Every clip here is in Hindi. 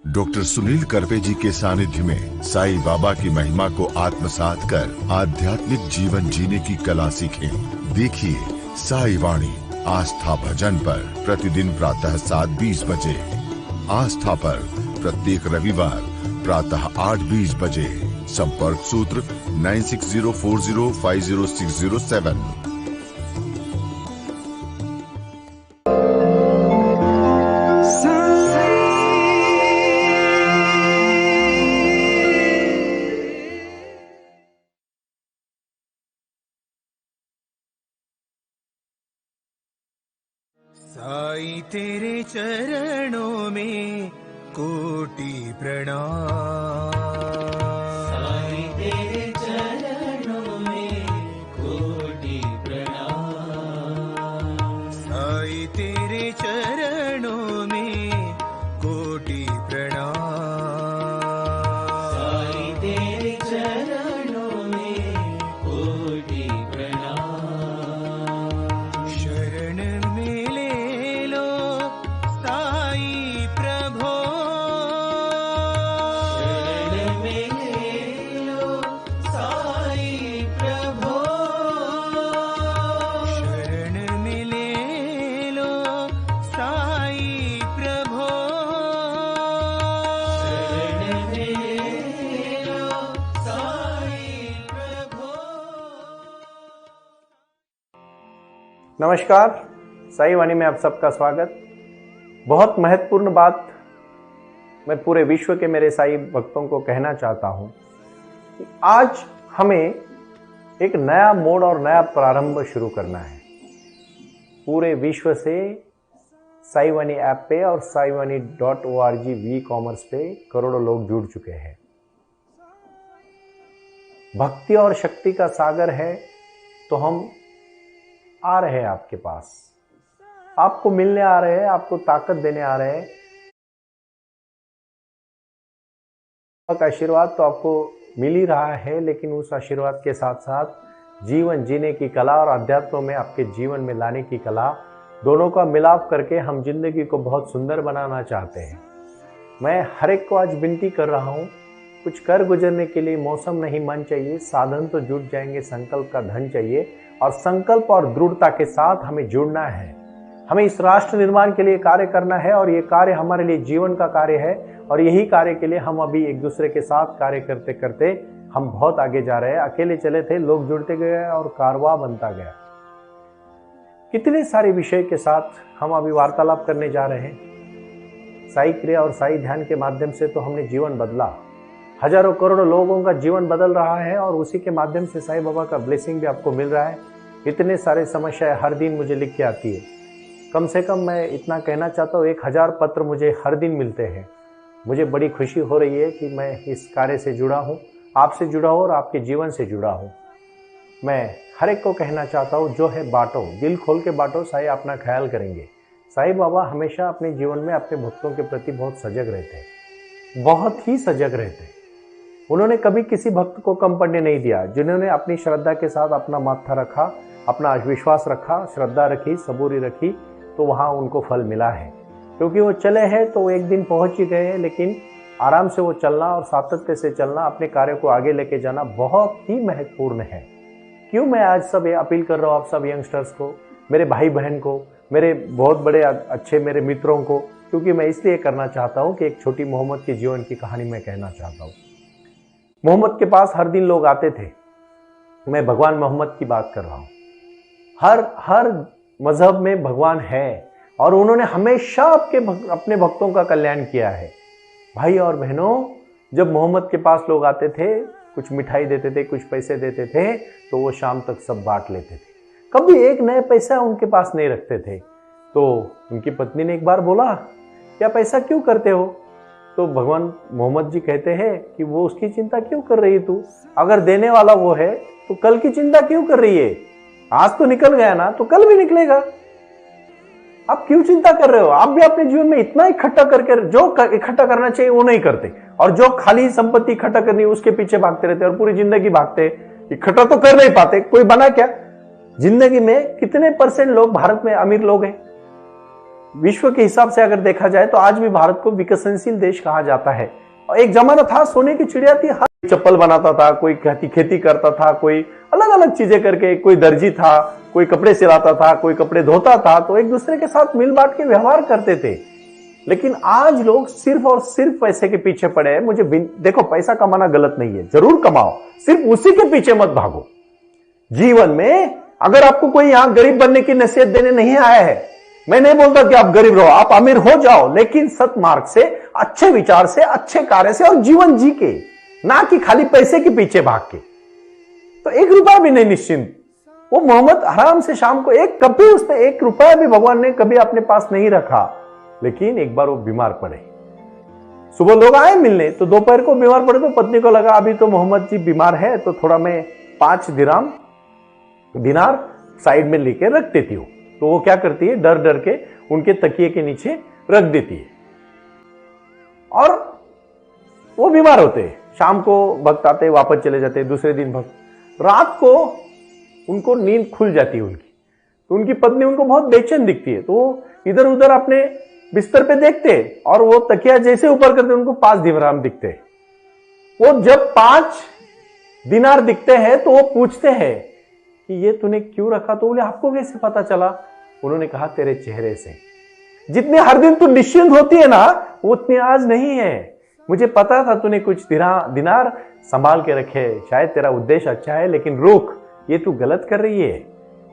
डॉक्टर सुनील करवे जी के सानिध्य में साईं बाबा की महिमा को आत्मसात कर आध्यात्मिक जीवन जीने की कला सीखें। देखिए साई वाणी आस्था भजन पर प्रतिदिन प्रातः 7:20 बजे। आस्था पर प्रत्येक रविवार प्रातः 8:20 बजे। संपर्क सूत्र 9604050607। साईं तेरे चरणों में कोटि प्रणाम। साईं तेरे चरणों में कोटि प्रणाम। साईं तेरे चरणों में कोटि प्रणाम। साईं तेरे चरणों में कोटि प्रणाम। शरण में ले लो साईं प्रभो। शरण में ले लो साईं प्रभो। शरण में ले लो साईं प्रभो। शरण में ले लो साईं प्रभो। नमस्कार, साई वाणी में आप सबका स्वागत। बहुत महत्वपूर्ण बात मैं पूरे विश्व के मेरे साई भक्तों को कहना चाहता हूं कि आज हमें एक नया मोड़ और नया प्रारंभ शुरू करना है। पूरे विश्व से साई वाणी ऐप पे और saiwani.org वी-कॉमर्स पे करोड़ों लोग जुड़ चुके हैं। भक्ति और शक्ति का सागर है, तो हम आ रहे हैं आपके पास, आपको मिलने आ रहे हैं, आपको ताकत देने आ रहे हैं। का आशीर्वाद तो आपको मिल ही रहा है, लेकिन उस आशीर्वाद के साथ साथ जीवन जीने की कला और अध्यात्म में आपके जीवन में लाने की कला, दोनों का मिलाप करके हम जिंदगी को बहुत सुंदर बनाना चाहते हैं। मैं हर एक को आज विनती कर रहा हूँ, कुछ कर गुजरने के लिए मौसम नहीं मन चाहिए, साधन तो जुट जाएंगे, संकल्प का धन चाहिए और संकल्प और दृढ़ता के साथ हमें जुड़ना है। हमें इस राष्ट्र निर्माण के लिए कार्य करना है और ये कार्य हमारे लिए जीवन का कार्य है और यही कार्य के लिए हम अभी एक दूसरे के साथ कार्य करते करते हम बहुत आगे जा रहे हैं। अकेले चले थे, लोग जुड़ते गए और कारवां बनता गया। कितने सारे विषय के साथ हम अभी वार्तालाप करने जा रहे हैं। साई क्रिया और साई ध्यान के माध्यम से तो हमने जीवन बदला, हजारों करोड़ों लोगों का जीवन बदल रहा है और उसी के माध्यम से साईं बाबा का ब्लेसिंग भी आपको मिल रहा है। इतने सारे समस्याएं हर दिन मुझे लिख के आती है। कम से कम मैं इतना कहना चाहता हूँ, 1000 पत्र मुझे हर दिन मिलते हैं। मुझे बड़ी खुशी हो रही है कि मैं इस कार्य से जुड़ा हूँ, आपसे जुड़ा हूँ और आपके जीवन से जुड़ा हूँ। मैं हर एक को कहना चाहता हूँ, जो है बांटो, दिल खोल के बांटो, साईं अपना ख्याल करेंगे। साईं बाबा हमेशा अपने जीवन में अपने भक्तों के प्रति बहुत सजग रहते हैं, बहुत ही सजग रहते हैं। उन्होंने कभी किसी भक्त को कम पड़ने नहीं दिया। जिन्होंने अपनी श्रद्धा के साथ अपना माथा रखा, अपना विश्वास रखा, श्रद्धा रखी, सबूरी रखी, तो वहाँ उनको फल मिला है। क्योंकि वो चले हैं तो एक दिन पहुँच ही गए हैं, लेकिन आराम से वो चलना और सातत्य से चलना, अपने कार्य को आगे लेके जाना बहुत ही महत्वपूर्ण है। क्यों मैं आज सब ये अपील कर रहा हूँ आप सब यंगस्टर्स को, मेरे भाई बहन को, मेरे बहुत बड़े अच्छे मेरे मित्रों को, क्योंकि मैं इसलिए करना चाहता हूँ कि एक छोटी मोहम्मद के जीवन की कहानी मैं कहना चाहता हूँ। मोहम्मद के पास हर दिन लोग आते थे। मैं भगवान मोहम्मद की बात कर रहा हूँ। हर मजहब में भगवान है और उन्होंने हमेशा अपने भक्तों का कल्याण किया है। भाई और बहनों, जब मोहम्मद के पास लोग आते थे, कुछ मिठाई देते थे, कुछ पैसे देते थे, तो वो शाम तक सब बांट लेते थे। कभी एक नया पैसा उनके पास नहीं रखते थे। तो उनकी पत्नी ने एक बार बोला, क्या पैसा क्यों करते हो? तो भगवान मोहम्मद जी कहते हैं कि वो उसकी चिंता क्यों कर रही है तू? अगर देने वाला वो है तो कल की चिंता क्यों कर रही है? आज तो निकल गया ना, तो कल भी निकलेगा। आप क्यों चिंता कर रहे हो? आप भी अपने जीवन में इतना इकट्ठा करके, जो इकट्ठा करना चाहिए वो नहीं करते, और जो खाली संपत्ति इकट्ठा करनी है उसके पीछे भागते रहते और पूरी जिंदगी भागते, इकट्ठा तो कर नहीं पाते। कोई बना क्या? जिंदगी में कितने % लोग भारत में अमीर लोग हैं? विश्व के हिसाब से अगर देखा जाए तो आज भी भारत को विकसनशील देश कहा जाता है। और एक जमाना था सोने की चिड़िया थी, हर चप्पल बनाता था, कोई खेती करता था, कोई अलग अलग चीजें करके, कोई दर्जी था, कोई कपड़े सिलाता था, कोई कपड़े धोता था, तो एक दूसरे के साथ मिल बांट के व्यवहार करते थे। लेकिन आज लोग सिर्फ और सिर्फ पैसे के पीछे पड़े हैं। मुझे देखो, पैसा कमाना गलत नहीं है, जरूर कमाओ, सिर्फ उसी के पीछे मत भागो। जीवन में अगर आपको कोई यहां गरीब बनने की नसीहत देने नहीं आया है, मैं नहीं बोलता कि आप गरीब रहो, आप अमीर हो जाओ, लेकिन सत्मार्ग से, अच्छे विचार से, अच्छे कार्य से और जीवन जी के, ना कि खाली पैसे के पीछे भाग के। तो 1 रुपया भी नहीं निश्चिंत। वो मोहम्मद आराम से शाम को कभी उसने 1 रुपया भी भगवान ने कभी अपने पास नहीं रखा। लेकिन एक बार वो बीमार पड़े, सुबह लोग आए मिलने, तो दोपहर को बीमार पड़े, तो पत्नी को लगा अभी तो मोहम्मद जी बीमार है, तो थोड़ा मैं 5 दिनार साइड में लेके रख देती हूं। तो वो क्या करती है, डर डर के उनके तकिए के नीचे रख देती है। और वो बीमार होते, शाम को भक्त आते, वापस चले जाते, दूसरे दिन भक्त। रात को उनको नींद खुल जाती है उनकी, तो उनकी पत्नी उनको बहुत बेचैन दिखती है, तो वो इधर उधर अपने बिस्तर पे देखते, और वो तकिया जैसे ऊपर करते उनको 5 दिनार दिखते। वो जब 5 दिनार दिखते हैं तो वो पूछते हैं कि ये तूने क्यों रखा? तो बोले आपको कैसे पता चला? उन्होंने कहा तेरे चेहरे से। जितने हर दिन तू निश्चिंत होती है ना, वो उतनी आज नहीं है। मुझे पता था तूने कुछ दिनार संभाल के रखे, शायद तेरा उद्देश्य अच्छा है, लेकिन रुक, ये तू गलत कर रही है।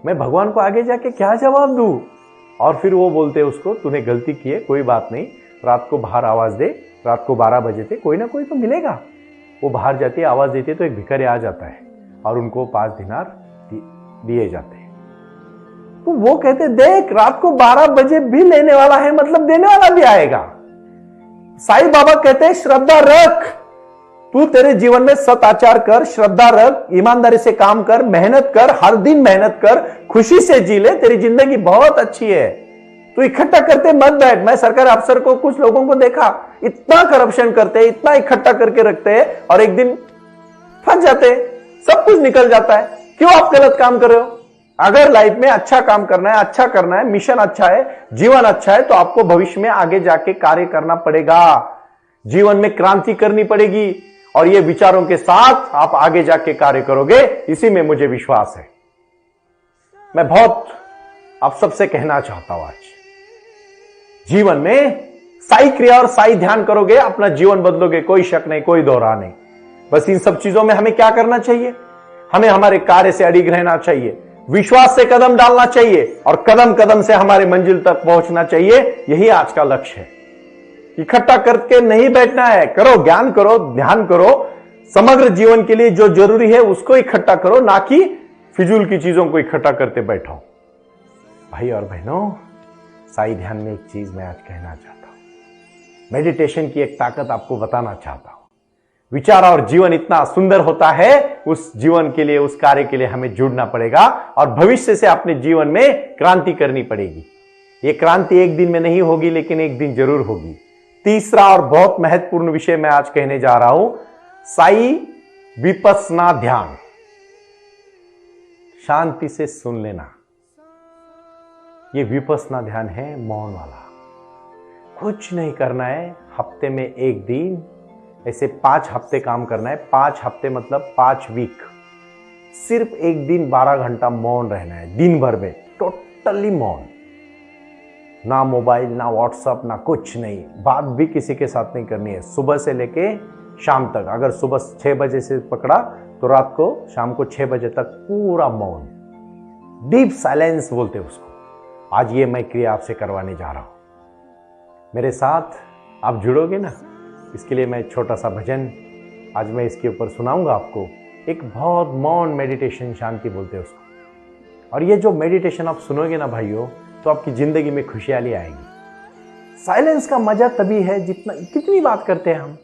मैं भगवान को आगे जाके क्या जवाब दूं? और फिर वो बोलते उसको, तूने गलती की है, कोई बात नहीं, रात को बाहर आवाज दे, रात को 12 बजे थे, कोई ना कोई तो मिलेगा। वो बाहर जाती है, आवाज देती है, तो एक भिखारी आ जाता है और उनको 5 दिनार दिए जाते हैं। तो वो कहते, देख रात को 12 बजे भी लेने वाला है, मतलब देने वाला भी आएगा। साईं बाबा कहते हैं श्रद्धा रख, तू तेरे जीवन में सदाचार कर, श्रद्धा रख, ईमानदारी से काम कर, मेहनत कर, हर दिन मेहनत कर, खुशी से जी ले, तेरी जिंदगी बहुत अच्छी है। तू इकट्ठा करते मत बैठ। मैं सरकारी अफसर को, कुछ लोगों को देखा, इतना करप्शन करते, इतना इकट्ठा करके रखते हैं, और एक दिन फंस जाते, सब कुछ निकल जाता है। क्यों आप गलत काम कर रहे हो? अगर लाइफ में अच्छा काम करना है, अच्छा करना है, मिशन अच्छा है, जीवन अच्छा है, तो आपको भविष्य में आगे जाके कार्य करना पड़ेगा, जीवन में क्रांति करनी पड़ेगी, और ये विचारों के साथ आप आगे जाके कार्य करोगे, इसी में मुझे विश्वास है। मैं बहुत आप सबसे कहना चाहता हूं, आज जीवन में साई क्रिया और साई ध्यान करोगे, अपना जीवन बदलोगे, कोई शक नहीं, कोई दोहरा नहीं। बस इन सब चीजों में हमें क्या करना चाहिए? हमें हमारे कार्य से अडिग रहना चाहिए, विश्वास से कदम डालना चाहिए, और कदम कदम से हमारे मंजिल तक पहुंचना चाहिए। यही आज का लक्ष्य है। इकट्ठा करके नहीं बैठना है, करो, ज्ञान करो, ध्यान करो, समग्र जीवन के लिए जो जरूरी है उसको इकट्ठा करो, ना कि फिजूल की चीजों को इकट्ठा करते बैठो। भाई और बहनों, साई ध्यान में एक चीज मैं आज कहना चाहता हूं, मेडिटेशन की एक ताकत आपको बताना चाहता हूं। विचार और जीवन इतना सुंदर होता है, उस जीवन के लिए, उस कार्य के लिए हमें जुड़ना पड़ेगा, और भविष्य से अपने जीवन में क्रांति करनी पड़ेगी। ये क्रांति एक दिन में नहीं होगी, लेकिन एक दिन जरूर होगी। तीसरा और बहुत महत्वपूर्ण विषय मैं आज कहने जा रहा हूं, साई विपस्सना ध्यान। शांति से सुन लेना, ये विपस्सना ध्यान है, मौन वाला। कुछ नहीं करना है, हफ्ते में 1 दिन, ऐसे 5 हफ्ते काम करना है। 5 हफ्ते मतलब 5 वीक, सिर्फ 1 दिन 12 घंटा मौन रहना है, दिन भर में टोटली मौन, ना मोबाइल, ना व्हाट्सएप, ना कुछ नहीं, बात भी किसी के साथ नहीं करनी है, सुबह से लेके शाम तक। अगर सुबह 6 बजे से पकड़ा तो रात को, शाम को 6 बजे तक पूरा मौन, डीप साइलेंस बोलते हैं उसको। आज ये मैं क्रिया आपसे करवाने जा रहा हूं, मेरे साथ आप जुड़ोगे ना? इसके लिए मैं छोटा सा भजन आज मैं इसके ऊपर सुनाऊंगा आपको, एक बहुत मौन मेडिटेशन, शांति बोलते हैं उसको। और ये जो मेडिटेशन आप सुनोगे ना भाइयों, तो आपकी जिंदगी में खुशहाली आएगी। साइलेंस का मजा तभी है, जितना, कितनी बात करते हैं हम,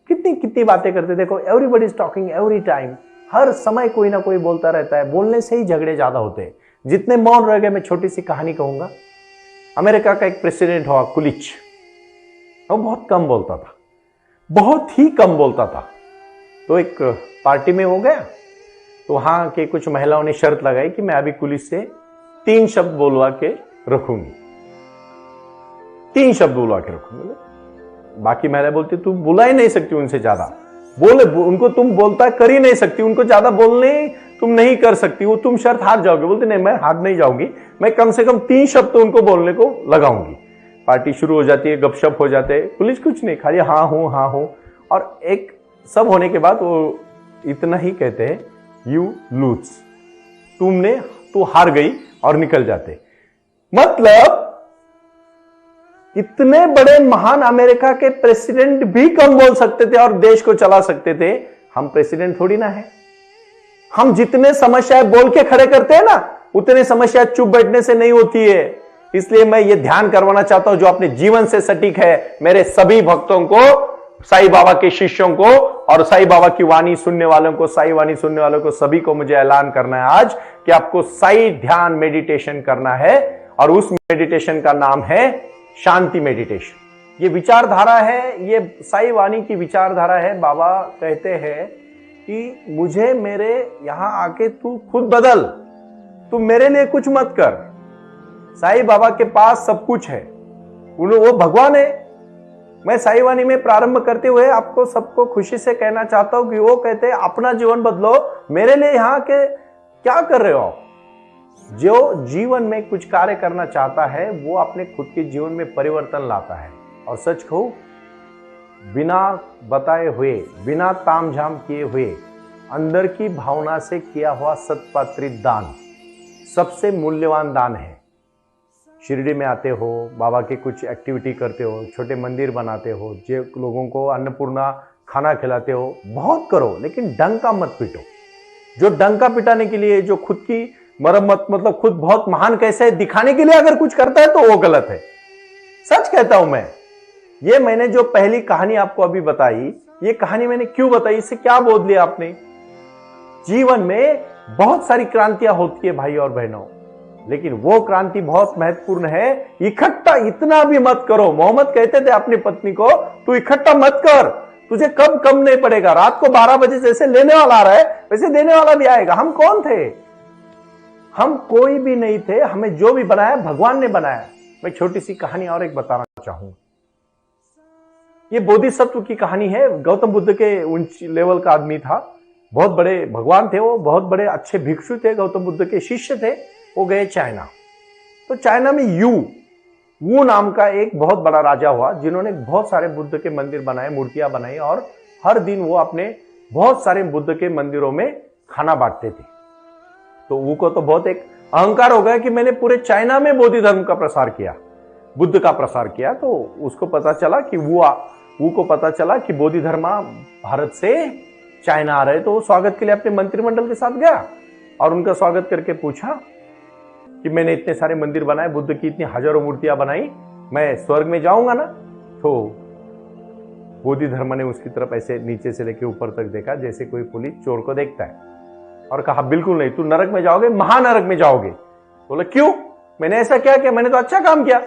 कितनी बातें करते हैं। देखो, everybody is talking every time, हर समय कोई ना कोई बोलता रहता है, बोलने से ही झगड़े ज्यादा होते हैं। जितने मौन रह गए, मैं छोटी सी कहानी कहूंगा। अमेरिका का एक प्रेसिडेंट हुआ, कुलिच, वो बहुत कम बोलता था, बहुत ही कम बोलता था। तो एक पार्टी में हो गया, तो वहां के कुछ महिलाओं ने शर्त लगाई कि मैं अभी कुलिच से 3 शब्द बोलवा के रखूंगी। 3 शब्द बुला के रखो। बाकी महिला बोलती तू बुला ही नहीं सकती उनसे ज्यादा, बोले उनको तुम बोलता कर ही नहीं सकती, उनको ज्यादा बोलने तुम नहीं कर सकती, वो तुम शर्त हार जाओगे। बोलते नहीं, मैं हार नहीं जाऊंगी, मैं कम से कम 3 शब्द तो उनको बोलने को लगाऊंगी। पार्टी शुरू हो जाती है, गपशप हो जाते हैं, पुलिस कुछ नहीं, खाली हाँ हूं। और एक सब होने के बाद वो इतना ही कहते हैं, यू लूज, तू हार गई, और निकल जाते। मतलब इतने बड़े महान अमेरिका के प्रेसिडेंट भी कम बोल सकते थे और देश को चला सकते थे। हम प्रेसिडेंट थोड़ी ना है। हम जितने समस्याएं बोल के खड़े करते हैं ना, उतने समस्याएं चुप बैठने से नहीं होती है। इसलिए मैं ये ध्यान करवाना चाहता हूं, जो अपने जीवन से सटीक है, मेरे सभी भक्तों को, साईं बाबा के शिष्यों को और साईं बाबा की वाणी सुनने वालों को, साईं वाणी सुनने वालों को, सभी को मुझे ऐलान करना है आज कि आपको साई ध्यान मेडिटेशन करना है। और उस मेडिटेशन का नाम है शांति मेडिटेशन। ये विचारधारा है, ये साईं वाणी की विचारधारा है। बाबा कहते हैं कि मुझे मेरे यहां आके तू खुद बदल, तू मेरे लिए कुछ मत कर। साईं बाबा के पास सब कुछ है, वो भगवान है। मैं साईं वाणी में प्रारंभ करते हुए आपको सबको खुशी से कहना चाहता हूं कि वो कहते हैं अपना जीवन बदलो, मेरे लिए यहां के क्या कर रहे हो आप? जो जीवन में कुछ कार्य करना चाहता है वो अपने खुद के जीवन में परिवर्तन लाता है। और सच कहूं, बिना बताए हुए, बिना तामझाम किए हुए, अंदर की भावना से किया हुआ सत्पात्रित दान सबसे मूल्यवान दान है। शिरडी में आते हो, बाबा की कुछ एक्टिविटी करते हो, छोटे मंदिर बनाते हो, जो लोगों को अन्नपूर्णा खाना खिलाते हो, बहुत करो, लेकिन डंका मत पीटो। जो डंका पिटाने के लिए, जो खुद की मरम्मत, मतलब खुद बहुत महान कैसे दिखाने के लिए अगर कुछ करता है तो वो गलत है। सच कहता हूं मैं। ये मैंने जो पहली कहानी आपको अभी बताई, ये कहानी मैंने क्यों बताई, इससे क्या बोध लिया आपने? जीवन में बहुत सारी क्रांतियां होती है भाई और बहनों, लेकिन वो क्रांति बहुत महत्वपूर्ण है। इकट्ठा इतना भी मत करो। मोहम्मद कहते थे अपनी पत्नी को, तू इकट्ठा मत कर, तुझे कम नहीं पड़ेगा। रात को 12 बजे जैसे लेने वाला आ रहा है वैसे देने वाला भी आएगा। हम कौन थे? हम कोई भी नहीं थे। हमें जो भी बनाया भगवान ने बनाया। मैं छोटी सी कहानी और एक बताना चाहूंगा। ये बोधिसत्व की कहानी है। गौतम बुद्ध के उच्च लेवल का आदमी था, बहुत बड़े भगवान थे वो, बहुत बड़े अच्छे भिक्षु थे, गौतम बुद्ध के शिष्य थे। वो गए चाइना। तो चाइना में वू नाम का एक बहुत बड़ा राजा हुआ, जिन्होंने बहुत सारे बुद्ध के मंदिर बनाए, मूर्तियां बनाई, और हर दिन वो अपने बहुत सारे बुद्ध के मंदिरों में खाना बांटते थे। तो वू को तो बहुत एक अहंकार हो गया कि मैंने पूरे चाइना में बौद्ध धर्म का प्रसार किया, बुद्ध का प्रसार किया। तो उसको पता चला कि वू को पता चला कि बौद्ध धर्म भारत से चाइना आ रहे। तो वो स्वागत के लिए अपने मंत्रिमंडल के साथ गया और उनका स्वागत करके पूछा कि मैंने इतने सारे मंदिर बनाए, बुद्ध की इतनी हजारों मूर्तियां बनाई, मैं स्वर्ग में जाऊंगा ना? तो बोधि धर्म ने उसकी तरफ ऐसे नीचे से लेकर ऊपर तक देखा, जैसे कोई पुलिस चोर को देखता है, और कहा बिल्कुल नहीं, तू नरक में जाओगे, महानरक में जाओगे। बोले क्यों? मैंने ऐसा क्या किया? मैंने तो अच्छा काम किया।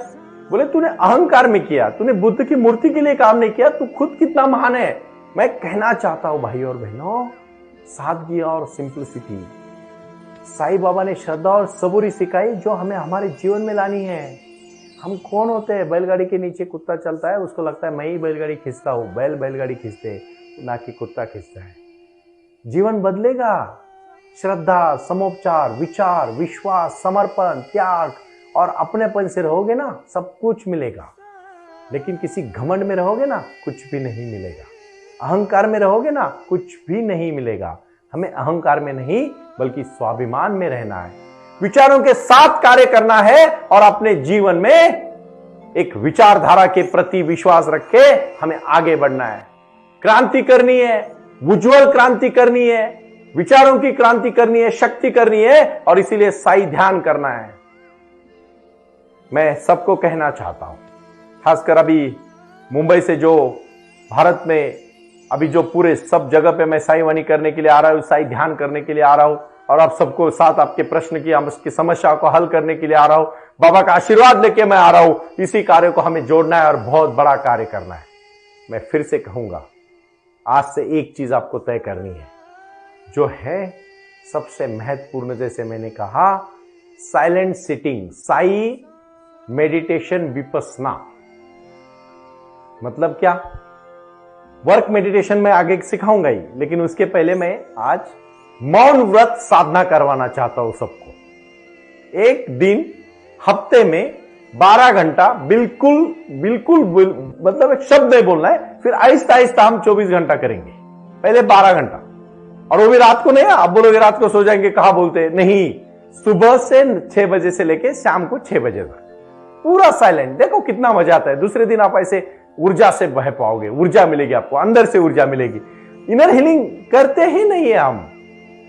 बोले तूने अहंकार में किया, तूने बुद्ध की मूर्ति के लिए काम नहीं किया, तू खुद कितना महान है। मैं कहना चाहता हूं भाई और बहनों, सादगी और सिंपलिसिटी साईं बाबा ने श्रद्धा और सबूरी सिखाई, जो हमें हमारे जीवन में लानी है। हम कौन होते हैं? बैलगाड़ी के नीचे कुत्ता चलता है, उसको लगता है मैं ही बैलगाड़ी खींचता हूं। बैलगाड़ी खींचते, ना कि कुत्ता खींचता है। जीवन बदलेगा। श्रद्धा, समोपचार, विचार, विश्वास, समर्पण, त्याग और अपनेपन से रहोगे ना, सब कुछ मिलेगा। लेकिन किसी घमंड में रहोगे ना, कुछ भी नहीं मिलेगा। अहंकार में रहोगे ना, कुछ भी नहीं मिलेगा। हमें अहंकार में नहीं बल्कि स्वाभिमान में रहना है, विचारों के साथ कार्य करना है और अपने जीवन में एक विचारधारा के प्रति विश्वास रख के हमें आगे बढ़ना है। क्रांति करनी है, उज्जवल क्रांति करनी है, विचारों की क्रांति करनी है, शक्ति करनी है, और इसीलिए साई ध्यान करना है। मैं सबको कहना चाहता हूं, खासकर अभी मुंबई से जो भारत में अभी जो पूरे सब जगह पे मैं साई वाणी करने के लिए आ रहा हूं, साई ध्यान करने के लिए आ रहा हूं, और आप सबको साथ आपके प्रश्न की, आपकी समस्या को हल करने के लिए आ रहा हूं, बाबा का आशीर्वाद लेके मैं आ रहा हूं। इसी कार्य को हमें जोड़ना है और बहुत बड़ा कार्य करना है। मैं फिर से कहूंगा, आज से एक चीज आपको तय करनी है, जो है सबसे महत्वपूर्ण। जैसे मैंने कहा, silent sitting, Sai meditation Vipassana, मतलब क्या? वर्क मेडिटेशन में आगे सिखाऊंगा ही, लेकिन उसके पहले मैं आज मौन व्रत साधना करवाना चाहता हूं सबको। एक दिन हफ्ते में 12 घंटा बिल्कुल बिल्कुल मतलब एक शब्द नहीं बोलना है, फिर आहिस्ता आहिस्ता हम 24 घंटा करेंगे। पहले 12 घंटा, और वो भी रात को नहीं। आप बोलोगे रात को सो जाएंगे, कहां बोलते? नहीं, सुबह से 6 बजे से लेके शाम को 6 बजे तक पूरा साइलेंट। देखो कितना मजा आता है। दूसरे दिन आप ऐसे ऊर्जा से बह पाओगे, ऊर्जा मिलेगी आपको, अंदर से ऊर्जा मिलेगी। इनर हीलिंग करते ही नहीं है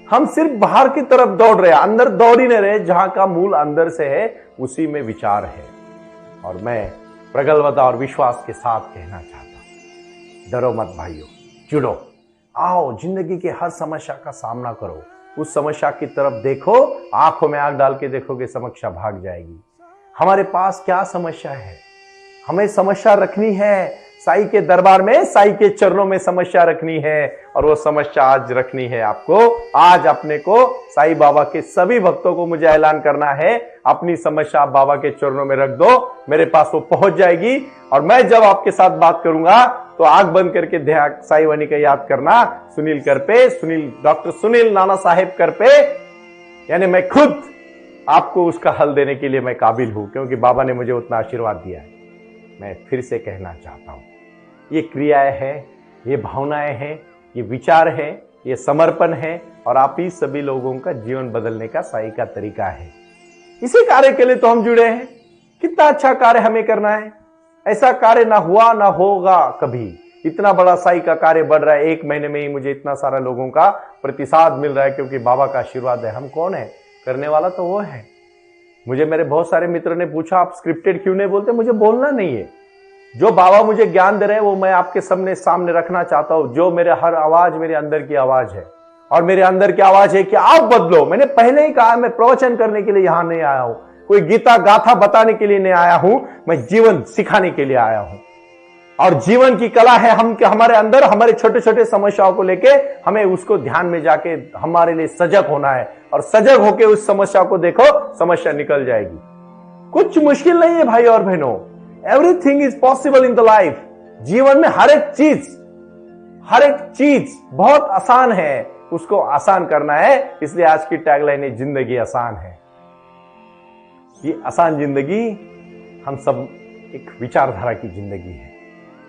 हम सिर्फ बाहर की तरफ दौड़ रहे हैं, अंदर दौड़ ही नहीं रहे। जहां का मूल अंदर से है उसी में विचार है। और मैं प्रगल्भता और विश्वास के साथ कहना चाहता हूं, डरो मत भाइयों, जुड़ो, आओ, जिंदगी के हर समस्या का सामना करो। उस समस्या की तरफ देखो, आंखों में आंख डाल के देखोगे, समस्या भाग जाएगी। हमारे पास क्या समस्या है? हमें समस्या रखनी है साईं के दरबार में, साईं के चरणों में समस्या रखनी है। और वो समस्या आज रखनी है आपको। आज अपने को साईं बाबा के सभी भक्तों को मुझे ऐलान करना है, अपनी समस्या आप बाबा के चरणों में रख दो, मेरे पास वो पहुंच जाएगी। और मैं जब आपके साथ बात करूंगा तो आंख बंद करके ध्यान साईं वाणी का याद करना, सुनील करपे, डॉक्टर सुनील नाना साहेब करपे, यानी मैं खुद आपको उसका हल देने के लिए मैं काबिल हूं, क्योंकि बाबा ने मुझे उतना आशीर्वाद दिया है। मैं फिर से कहना चाहता हूं, ये क्रियाएं हैं, ये भावनाएं हैं, ये विचार है, ये समर्पण है, और आप ही सभी लोगों का जीवन बदलने का साईं का तरीका है। इसी कार्य के लिए तो हम जुड़े हैं। कितना अच्छा कार्य हमें करना है। ऐसा कार्य ना हुआ ना होगा कभी। इतना बड़ा साईं का कार्य बढ़ रहा है। 1 महीने में ही मुझे इतना सारा लोगों का प्रतिसाद मिल रहा है, क्योंकि बाबा का आशीर्वाद है। हम कौन है? करने वाला तो वो है। मुझे मेरे बहुत सारे मित्रों ने पूछा आप स्क्रिप्टेड क्यों नहीं बोलते? मुझे बोलना नहीं है। जो बाबा मुझे ज्ञान दे रहे हैं वो मैं आपके सामने रखना चाहता हूं। जो मेरे हर आवाज मेरे अंदर की आवाज है, और मेरे अंदर की आवाज है कि आप बदलो। मैंने पहले ही कहा, मैं प्रवचन करने के लिए यहां नहीं आया हूं, कोई गीता गाथा बताने के लिए नहीं आया हूं, मैं जीवन सिखाने के लिए आया हूं। और जीवन की कला है हमारे अंदर। हमारे छोटे छोटे समस्याओं को लेके हमें उसको ध्यान में जाके हमारे लिए सजग होना है, और सजग होके उस समस्या को देखो, समस्या निकल जाएगी। कुछ मुश्किल नहीं है भाई और बहनों। Everything is possible in the life. जीवन में हर एक चीज बहुत आसान है, उसको आसान करना है। इसलिए आज की टैगलाइन है, जिंदगी आसान है। ये आसान जिंदगी हम सब एक विचारधारा की जिंदगी है।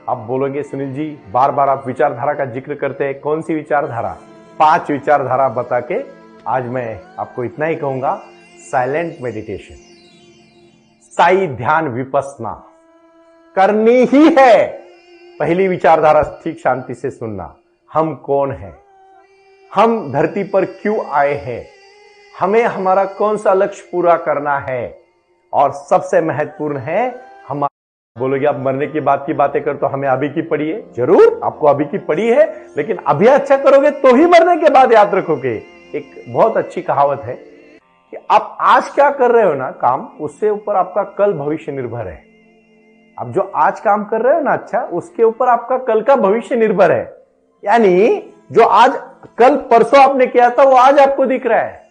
आप बोलोगे सुनील जी बार बार आप विचारधारा का जिक्र करते हैं, कौन सी विचारधारा? 5 विचारधारा बता के आज मैं आपको इतना ही कहूंगा। साइलेंट मेडिटेशन, साई ध्यान विपस्सना करनी ही है। पहली विचारधारा ठीक शांति से सुनना, हम कौन हैं, हम धरती पर क्यों आए हैं, हमें हमारा कौन सा लक्ष्य पूरा करना है, और सबसे महत्वपूर्ण है हम। बोलोगे आप मरने की बात की बातें कर, तो हमें अभी की पड़ी है। जरूर आपको अभी की पड़ी है, लेकिन अभी अच्छा करोगे तो ही मरने के बाद याद रखोगे। एक बहुत अच्छी कहावत है कि आप आज क्या कर रहे हो ना काम, उससे ऊपर आपका कल भविष्य निर्भर है। आप जो आज काम कर रहे हो ना अच्छा, उसके ऊपर आपका कल का भविष्य निर्भर है। यानी जो आज कल परसों आपने किया था वो आज आपको दिख रहा है,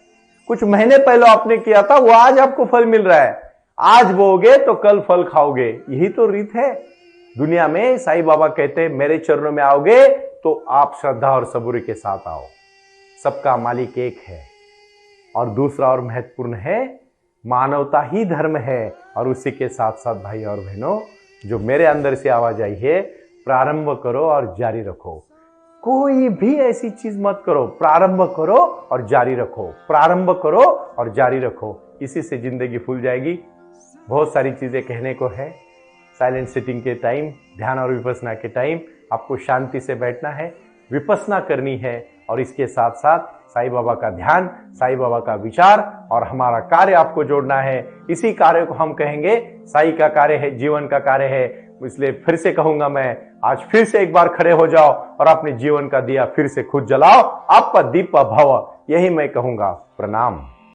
कुछ महीने पहले आपने किया था वो आज आपको फल मिल रहा है। आज बोओगे तो कल फल खाओगे। यही तो रीत है दुनिया में। साईं बाबा कहते हैं मेरे चरणों में आओगे तो आप श्रद्धा और सबूरी के साथ आओ। सबका मालिक एक है। और दूसरा और महत्वपूर्ण है, मानवता ही धर्म है। और उसी के साथ साथ भाई और बहनों, जो मेरे अंदर से आवाज आई है, प्रारंभ करो और जारी रखो। कोई भी ऐसी चीज मत करो, प्रारंभ करो और जारी रखो, प्रारंभ करो और जारी रखो। इसी से जिंदगी फूल जाएगी। बहुत सारी चीजें कहने को है। साइलेंट सिटिंग के टाइम, ध्यान और विपस्सना के टाइम आपको शांति से बैठना है, विपस्सना करनी है, और इसके साथ साथ साईं बाबा का ध्यान, साईं बाबा का विचार और हमारा कार्य आपको जोड़ना है। इसी कार्य को हम कहेंगे साईं का कार्य है, जीवन का कार्य है। इसलिए फिर से कहूंगा मैं, आज फिर से एक बार खड़े हो जाओ और अपने जीवन का दिया फिर से खुद जलाओ। आपका दीप भव, यही मैं कहूंगा। प्रणाम।